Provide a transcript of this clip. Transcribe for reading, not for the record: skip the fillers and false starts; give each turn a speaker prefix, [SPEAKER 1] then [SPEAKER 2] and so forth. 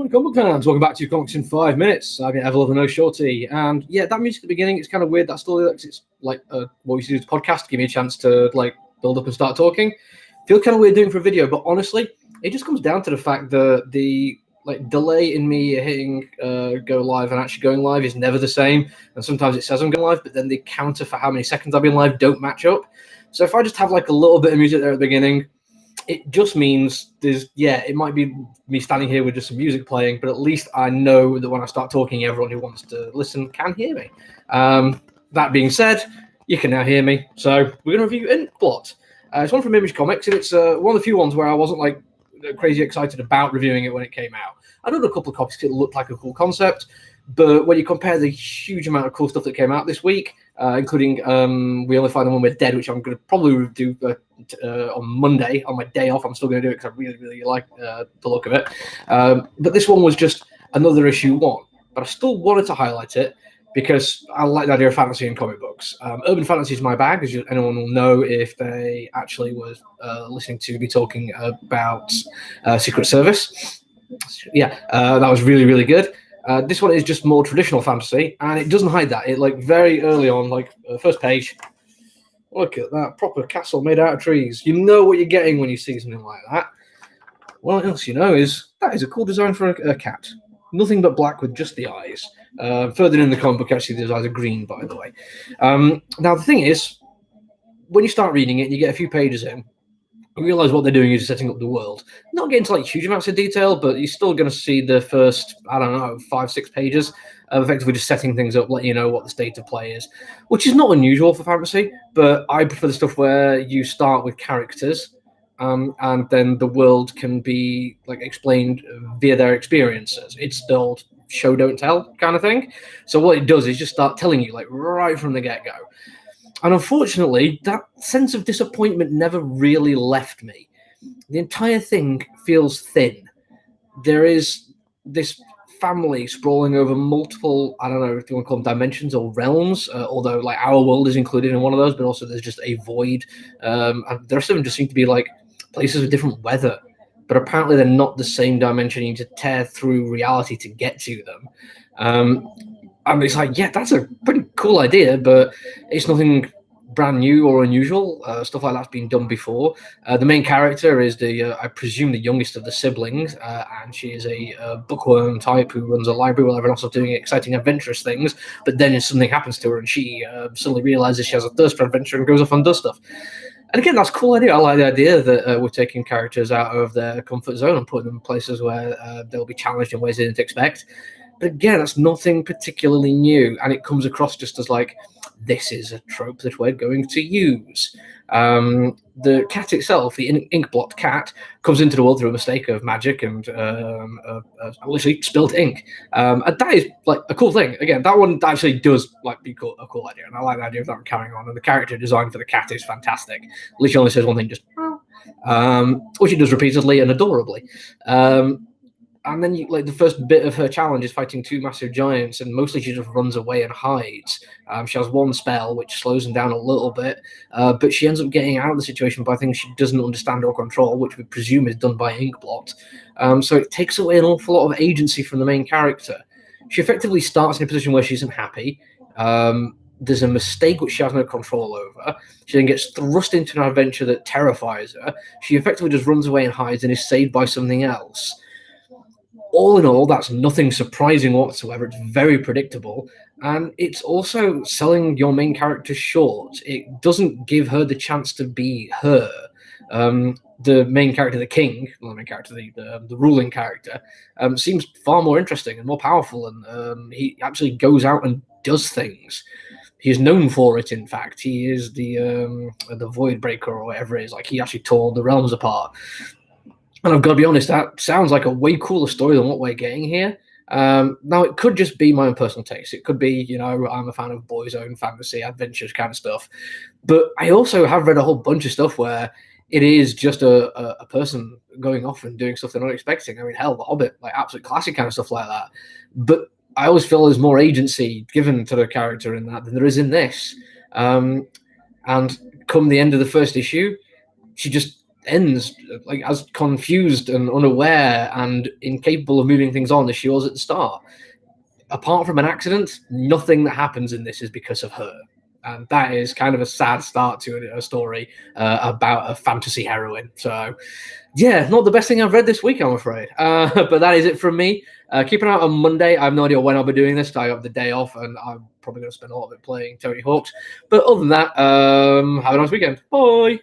[SPEAKER 1] Morning, comic fans. Welcome back to Comics in 5 Minutes. I'm your ever-loving No Shorty. And yeah, that music at the beginning, it's kind of weird. That still it's like what we used to do to podcast, give me a chance to like build up and start talking. Feel kind of weird doing for a video, but honestly, it just comes down to the fact that the like delay in me hitting go live and actually going live is never the same. And sometimes it says I'm going live, but then the counter for how many seconds I've been live don't match up. So if I just have like a little bit of music there at the beginning, it just means it might be me standing here with just some music playing, but at least I know that when I start talking, everyone who wants to listen can hear me. That being said, you can now hear me. So we're going to review Inkblot. It's one from Image Comics, and it's one of the few ones where I wasn't like crazy excited about reviewing it when it came out. I did a couple of copies because it looked like a cool concept, but when you compare the huge amount of cool stuff that came out this week, including We Only Find Them When We're Dead, which I'm going to probably do on Monday, on my day off. I'm still going to do it because I really, really like the look of it. But this one was just another issue one. But I still wanted to highlight it because I like the idea of fantasy and comic books. Urban fantasy is my bag, as anyone will know if they actually was listening to me talking about Secret Service. Yeah, that was really, really good. This one is just more traditional fantasy, and it doesn't hide that. It like very early on, like first page, look at that proper castle made out of trees. You know what you're getting when you see something like that. What else you know is that is a cool design for a cat. Nothing but black with just the eyes. Further in the comic book, actually, those eyes are green, by the way. Now the thing is, when you start reading it, and you get a few pages in, you realize what they're doing is setting up the world. Not getting to like huge amounts of detail, but you're still going to see the first, 5-6 pages of effectively just setting things up, letting you know what the state of play is, which is not unusual for fantasy, but I prefer the stuff where you start with characters and then the world can be like explained via their experiences. It's the old show, don't tell kind of thing. So what it does is just start telling you like right from the get-go. And unfortunately, that sense of disappointment never really left me. The entire thing feels thin. There is this family sprawling over multiple, I don't know if you want to call them dimensions or realms, although like our world is included in one of those, but also there's just a void. And the rest of them just seem to be like places with different weather. But apparently they're not the same dimension. You need to tear through reality to get to them. And it's like, yeah, that's a pretty cool idea, but it's nothing brand new or unusual. Stuff like that's been done before. The main character is I presume, the youngest of the siblings, and she is a bookworm type who runs a library while everyone else is doing exciting, adventurous things. But then something happens to her, and she suddenly realizes she has a thirst for adventure and goes off and does stuff. And again, that's a cool idea. I like the idea that we're taking characters out of their comfort zone and putting them in places where they'll be challenged in ways they didn't expect. But again, that's nothing particularly new, and it comes across just as like, this is a trope that we're going to use. The cat itself, the Inkblot cat, comes into the world through a mistake of magic and literally spilled ink. And that is like a cool thing. Again, that one actually does like be a cool idea, and I like the idea of that carrying on. And the character design for the cat is fantastic. Literally only says one thing, just which it does repeatedly and adorably. And then, the first bit of her challenge is fighting two massive giants, and mostly she just runs away and hides. She has one spell which slows them down a little bit, but she ends up getting out of the situation by things she doesn't understand or control, which we presume is done by Inkblot. So it takes away an awful lot of agency from the main character. She effectively starts in a position where she isn't happy. There's a mistake which she has no control over. She then gets thrust into an adventure that terrifies her. She effectively just runs away and hides and is saved by something else. All in all, that's nothing surprising whatsoever. It's very predictable, and it's also selling your main character short. It doesn't give her the chance to be her. The main character, the king, not the main character, the ruling character, seems far more interesting and more powerful, and he actually goes out and does things. He is known for it, in fact. He is the Void Breaker, or whatever it is. Like, he actually tore the realms apart. And I've got to be honest, that sounds like a way cooler story than what we're getting here. Now, it could just be my own personal taste. It could be, I'm a fan of boys' own fantasy, adventures kind of stuff. But I also have read a whole bunch of stuff where it is just a person going off and doing stuff they're not expecting. I mean, hell, The Hobbit, like absolute classic kind of stuff like that. But I always feel there's more agency given to the character in that than there is in this. And come the end of the first issue, she just ends like as confused and unaware and incapable of moving things on as she was at the start. Apart from an accident, nothing that happens in this is because of her. And that is kind of a sad start to a story about a fantasy heroine. So, yeah, not the best thing I've read this week, I'm afraid. But that is it from me. Keep an eye out on Monday. I have no idea when I'll be doing this. I have the day off, and I'm probably going to spend a lot of it playing Tony Hawk's. But other than that, have a nice weekend. Bye.